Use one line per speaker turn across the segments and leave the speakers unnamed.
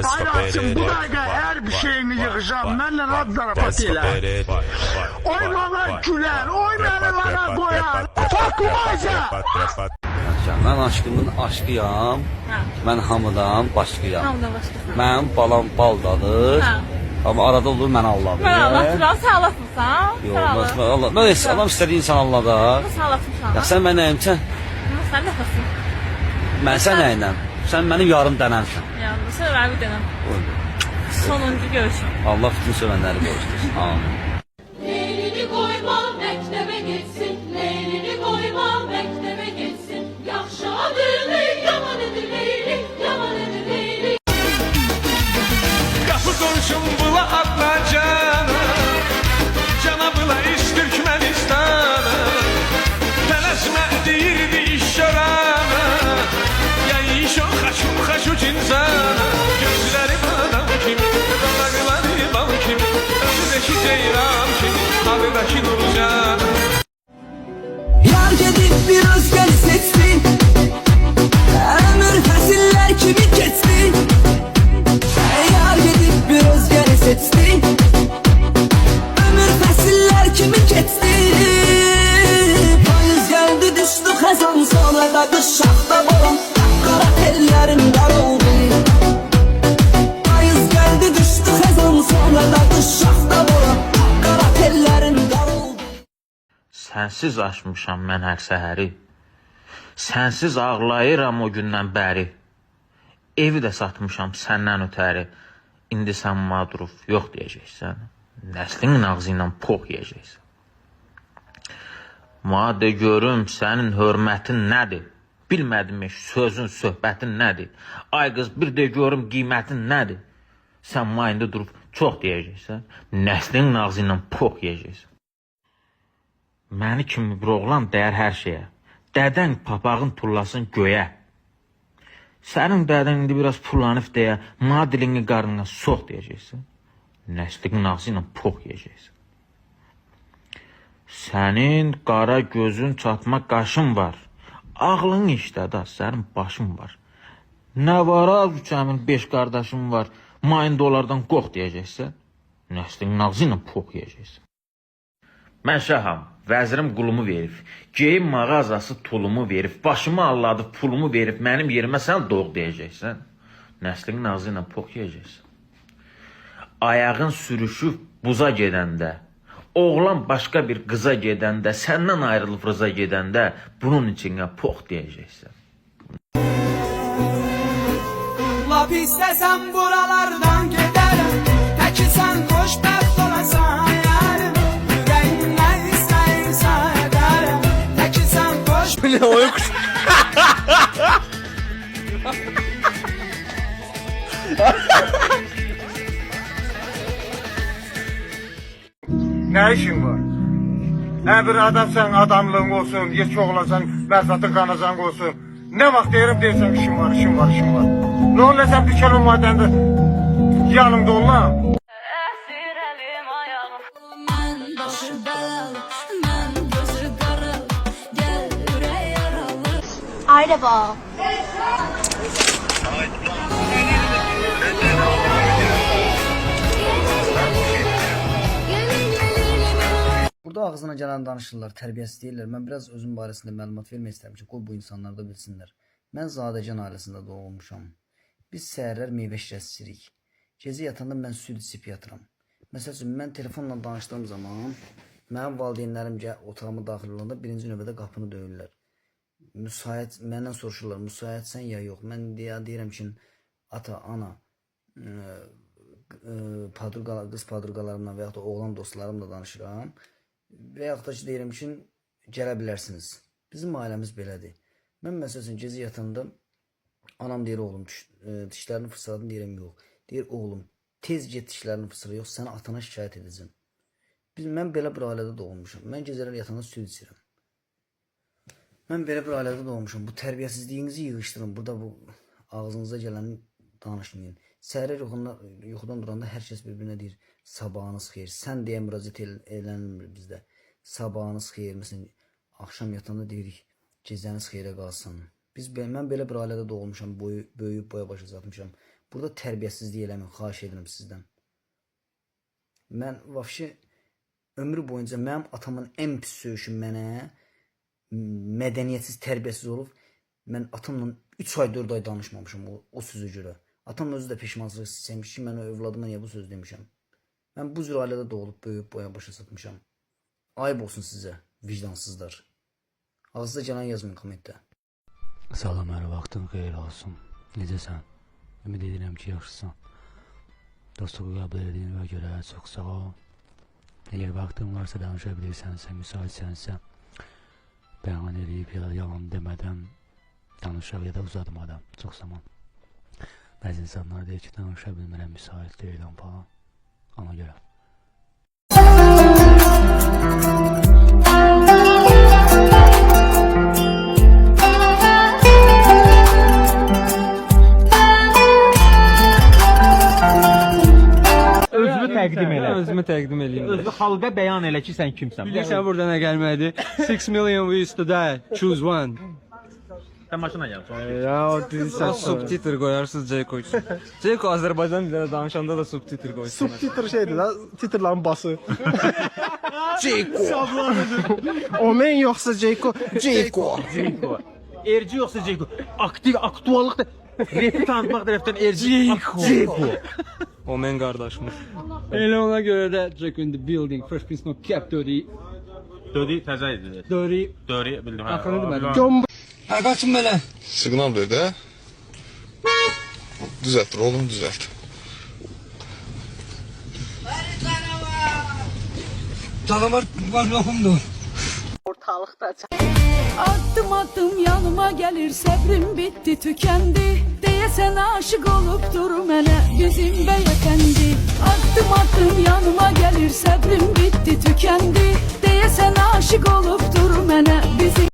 Hayatım bu dakika her bir şeyini yıkacağım. Benimle radlara patiyle. Oy bana güler, oy beni bana koyar. Fakmaysa.
Mən aşkımın aşkıyam. Mən hamıdan başqıyam.
Hamıdan başqasın.
Mən balam baldadır. Amma arada olur mən Allah'ım.
Mən Allah'ım, sən Allah'mısan?
Yox, mən Allah. Mən adam istədiyi insan Allah'da.
Nasıl Allah'mısan?
Ya sən mən nəyimsən?
Sən də xəsin.
Mən sən nəyinəm? Sən mənim yarım dənəmsən.
Yəni, sən ver bir dənəm. Sonuncu görüşüm.
Allah bütün sevənləri qorusun. Amin.
Leylini koyma mektebe gitsin, leylini koyma mektebe gitsin. Yaxşı adını yaman edir leyli, yaman edir leyli.
Kapı komşum bula atla canı, cana bula iş Türkmenistanı. Tələsmə deyirdi iş yoranı, ya iş o xaşu cinsanı. Gözləri adam kimi, dodaqları bal kimi, özündəki ceyran kimi, ağıdakı nurcanı.
Yar gedib bir özgər seçsin, ömür fəsillər kimi keçsin. Yar gedib bir özgər seçsin, ömür fəsillər kimi keçsin. Payız gəldi düşdü xəzan, sonra da qış şaxta boran, qara tellərim dar oldu. Payız gəldi düşdü xəzan, sonra da qış şaxta boran, qara tellərim dar oldu.
Sənsiz açmışam mən hər səhəri. Sənsiz ağlayıram o gündən bəri. Evi də satmışam səndən ötəri. İndi sən madruf yox deyəcəksən. Nəslinin ağzı ilə pox yeyəcəksən. Madə görüm sənin hörmətin nədir? Bilmədim sözün, söhbətin nədir? Ay qız bir də görüm qiymətin nədir? Sən mayında durub çox deyəcəksən. Nəslinin ağzı ilə pox yeyəcəksən. Məni kimi bir oğlan dəyər hər şeyə. Dədən papağın tullasın göyə. Sənin dədən indi biraz pullanıb deyə, ma dilini qarnına sox deyəcəksən. Nəslinin ağzı ilə pox yeyəcəksən. Sənin qara gözün çatma qaşın var. Ağlın işlədə, sənin başın var. Nə var az üçəmin 5 qardaşım var. Mayın dolardan qox deyəcəksən. Nəslinin ağzı ilə pox yeyəcəksən. Mən şaham, vəzirim qulumu verib, geyim mağazası tulumu verib, başımı alladıb, pulumu verib, mənim yerimə sən doğ deyəcəksən. Nəslinin ağzı ilə pox yeyəcəksən. Ayağın sürüşüb buza gedəndə, oğlan başqa bir qıza gedəndə, səndən ayrılıb rıza gedəndə, bunun içinə pox deyəcəksən.
Lap istəsəm buralardan gedərəm, təki sən xoşbəxt olasan yarım. Ürəyimdən istəyirsən edərəm, təki sən xoşbəxt.
Ne oyun kuş?
Ne işin var? Bir adamsan adamlığın olsun, geç oğlasan, mərfətin qanacan olsun. Ne vaxt deyirəm deyirsən işim var, işim var, işim var. Ne olur sen bir kere madende yanımda ol lan.
Əsir əlim ayağım.
Mən başı bəlalı, mən gözü qaralı, gəl ürək yaralı.
Araba.
Burada ağzına gələn danışırlar, tərbiyəsiz deyirlər. Mən biraz özüm barəsində məlumat vermək istəyirəm ki, qoy bu insanlar da bilsinlər. Mən Zadəcan ailəsində doğulmuşam. Biz səhərlər meyvə şirəsi içirik. Gecə yatanda mən süd içib yatıram. Məsəl üçün, mən telefonla danışdığım zaman mənim valideynlərim otağıma daxil olanda birinci növbədə qapını döyürlər. Müsait, məndən soruşurlar, müsaitsən ya yox. Mən deyirəm ki, ata, ana, qız padurqalarımla və yaxud da oğlan dostlarımla danışıram. Və yaxud da ki, deyirəm ki, gələ bilərsiniz. Bizim ailəmiz belədir. Mən məsəl üçün, gecə yatanda anam deyir, oğlum, dişlərini fırsaladın, deyirəm, yox. Deyir, oğlum, tez get dişlərini fırsala, yox, sənə atana şikayət edəcəm. Mən belə bir ailədə doğulmuşam. Mən gecələr yatanda süd içirəm. Mən belə bir ailədə doğmuşam. Bu tərbiyəsizliyinizi yığışdırın. Burada bu ağzınıza gələni danışmayın. Səhərlər yuxudan duranda hər kəs bir-birinə deyir, sabahınız xeyir. Sən deyə müraciət elənilmir bizdə. Sabahınız xeyir. Məsələn, axşam yatanda deyirik, gecəniz xeyrə qalsın. Mən belə bir ailədə doğulmuşam, böyüyüb boya başa çatmışam. Burada tərbiyəsizlik eləməyin, xahiş edirəm sizdən. Mən vəbşi ömrü boyunca mənim atamın ən pis söyüşü mənə mədəniyyətsiz, tərbiyəsiz olub. Mən atamla 3 ay 4 ay danışmamışam o sözü görə. Atam özü də peşmançılıq çəkmiş ki, mən övladıma niyə bu söz demişəm. Mən bu cür ailədə doğulub böyüyüb boya başa satmışam. Ayıb olsun sizə, vicdansızlar. Ağızda gələn yazmayın kommentdə.
Salam, hər vaxtın xeyir olsun. Necəsən? Ümid edirəm ki, yaxşısan. Dostluğu qəbul etdiyinə görə çox sağ ol. Əgər vaxtın varsa danışa bilirsənsə, müsaitsənsə, bəyan edib ya da yalan demədən danışaq ya da uzatmadan çox zaman. Bəzi insanlar deyir ki, danışa bilmirəm, müsait deyiləm falan. Ona görə.
Özümü təqdim eləyim.
Özü xalqa bəyan elə ki, sən kimsən.
Bilirsən burada nə gəlməlidir? 6 million ways to die, choose one.
Sən maşına gəl.
Ya o deyirsən subtitr qoyarsınız Ceyko üçün. Ceyko Azərbaycan dilində danışanda da subtitr qoysun.
Subtitr şeydir da, titrlərin bası. Ceyko. O men yoxsa Ceyko? Ceyko.
Erci yoxsa Ceyko? Aktiv, aktuallıq da repi tanıtmaq tərəfdən Erci. Ceyko.
O men qardaşımız. Elə ona görə də Ceyko in the building, Fresh Prince of Cap Dirty.
Dödi təzə idi.
Dirty.
Döri bildim.
Axırını demədim.
Ha qaçın belə.
Siqnal ver də. Düzəltdir, oğlum düzəlt.
Canavar var yoxumdur.
Adım adım yanıma gelir sabrim bitti tükendi Deyesen aşık olup dur mənə bizim beyefendi Adım adım yanıma gelir sabrim bitti tükendi Deyesen aşık olup dur mənə bizim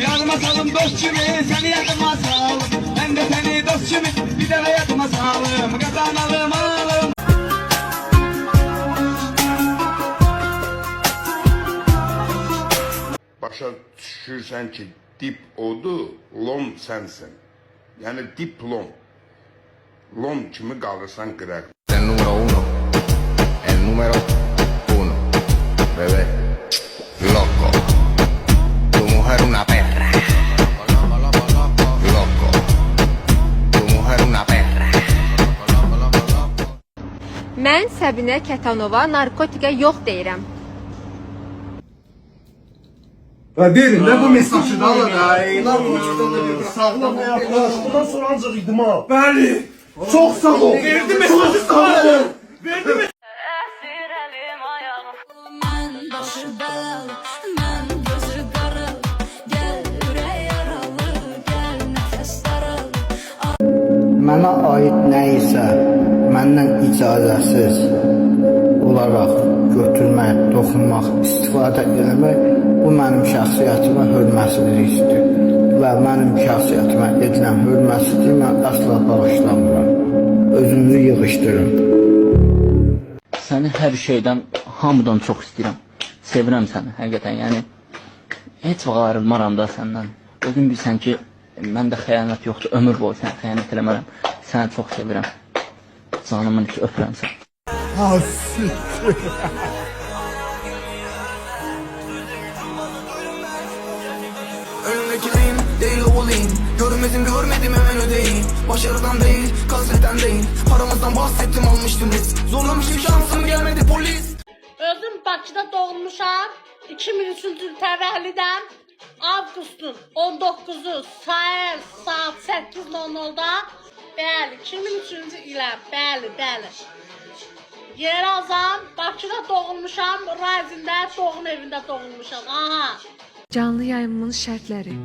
Yanıma salım dost kimi, seni yanıma salım. Ben de seni dost kimi, bir de yanıma salım. Kazanalım alım.
Başa düşürsən ki, dip odur, lom sənsən. Yəni diplom. Lom kimi qalırsan qıraq.
El número uno. El número uno. Bebé. Loco. Tu mujer una perra. Loco. Tu mujer una perra.
Mən Səbinə Kətanova narkotikə yox deyirəm.
Verin de bu mesajı da alın. Sağlam ayaklar. Bundan sonra ancak idim ha. Bəli. Çok sağ ol. Verdi mesajı sağ ol. Verdi mesajı.
Mən başı belalı, mən gözü qaralı Gəl ürək yaralı, gəl nəfəs daralı
Mənə aid nə isə məndən icazəsiz olaraq götürmək, toxunmaq, istifadə etmək bu mənim şəxsiyyətimə hörmətsizlikdir və mənim şəxsiyyətimə edilən hörmətsizliyi mən əsla bağışlamıram. Özünüzü yığışdırın.
Səni hər şeydən, hamıdan çox istəyirəm. Sevirəm səni, həqiqətən, yəni heç vaxt ayrılmaram da səndən. Özün bilsən ki, məndə xəyanət yoxdur, ömür boyu səni xəyanət eləmərəm. Səni çox sevirəm. Canımın içi öpürəm səni.
Önümdekiliyim, değil olayım. Görmedim görmedim hemen ödeyim. Başarıdan değil, kasvetten değil. Paramızdan bahsettim almıştım risk. Zorlamışım şansım gelmedi polis.
Özüm Bakıda doğmuşam. 2003-cü təvəllüdəm. Avqustun 19-u səhər saat 8:00-da. Bəli, 2003-cü ilə, bəli. Yerazam, Bakıda doğulmuşam, Razində doğum evində doğulmuşam. Aha.
Canlı yayımımın şərtləri.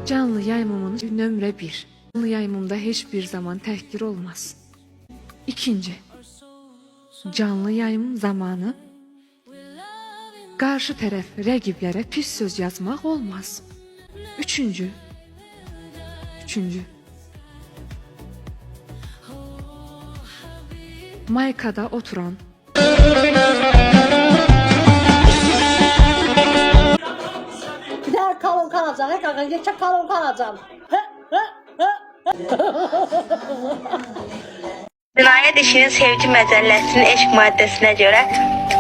Canlı yayımımın nömrə 1. Canlı yayımımda heç bir zaman təhqir olmaz. İkinci. Canlı yayım zamanı qarşı tərəf rəqiblərə pis söz yazmaq olmaz. Üçüncü. Maykada oturan
Bir daha kalın kalacak. Kanka geçe kalın kalacağım.
Cinayət işinin sevgi məcəlləsinin eşq maddəsinə görə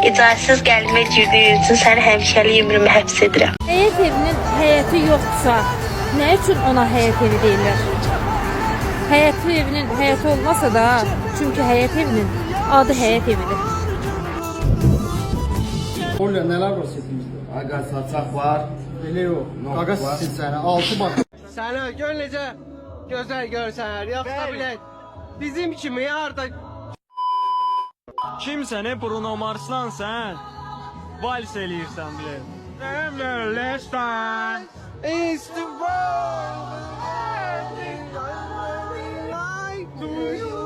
icazəsiz gəlmə girdiyi üçün səni həmişəlik ömrümə həbs edirəm.
Həyət evinin həyəti yoxdursa, nə üçün ona həyət evi deyirlər? Həyətli evinin həyəti olmasa da, çünki həyət evinin adı həyət evidir.
Orada neler var setimizde? Aga saçak var. Öyle yok. Aga siz sene 6 bak.
Səni gör necə gözəl görsən, yoxsa bilək. Bizim kimi yarda
Kimsən Bruno Marslan sən? Vals eləyirsən bilə.
Emmerleşten is the world like to you.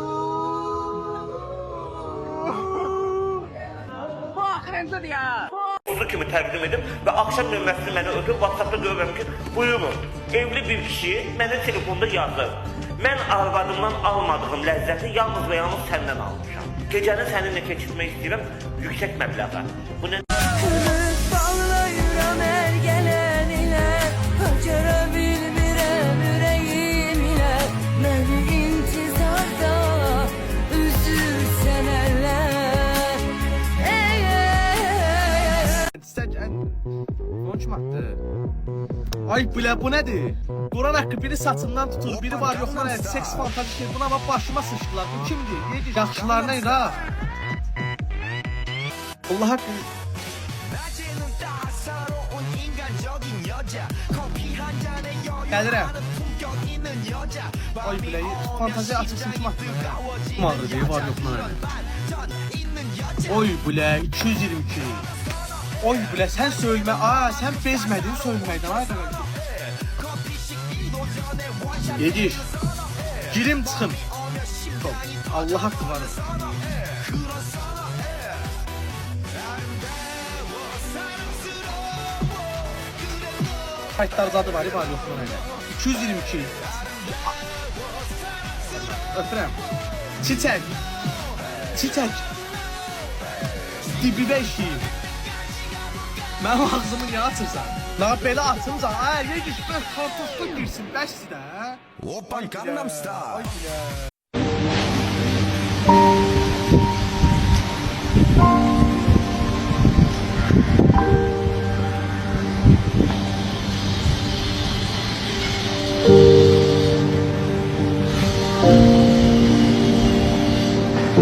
Uzun kimi təqdim edib və axşam nömrəsini mənə ötüb WhatsApp-da görürəm ki, buyurun, evli bir kişi mənə telefonda yazır. Mən arvadımdan almadığım ləzzəti yalnız və yalnız səndən almışam. Gecəni səninlə keçirmək istəyirəm yüksək məbləğə. Bu nə?
Bağlayıram hər gələn ilə, qaçara bilmirəm ürəyim ilə. Məni intizarda üzürsən əllər.
Konuşmaktı. Ay bile bu nedir? Duran hakkı biri saçından tutur, biri var yoxlar seks fantazisi buna bak başıma sıçtılar. Bu kimdir? Yaxşılar ne ha? Allah hakkı. Gəlirəm. Ay biləyi fantazi açılsın kim haqqı? Madrı deyi var yoxlar. Oy bilə 222. Oy bilə sen söyleme. Aa sen bezmedin söylemeyden. Ay Yedir. Girim çıxım. Allah haqqı var. Kayıtlar zadı var yoxlar elə. 222. Öpürəm. Çiçək. Çiçək. Dibi 5. Mənim ağzımı niyə açırsan? La belə atınca, yegiş bə kartofla girsin, bəsdir də. Hoppa, Gangnam Style.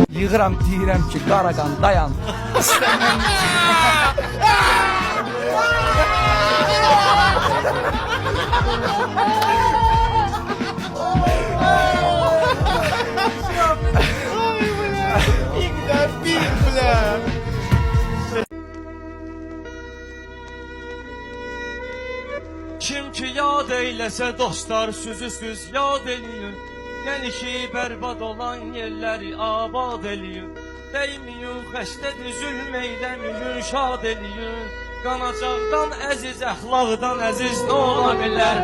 Yığıram deyirəm ki, Qaraqan dayan.
Kim ki yad eyləsə dostlar süzüsüz yad eləyir. Gəlişi bərbad olan yerləri abad eləyir. Dəymiyor xəstədir zülm eyləmiyir şad eləyir. Qanacaqdan əziz əxlaqdan əziz nə ola bilər?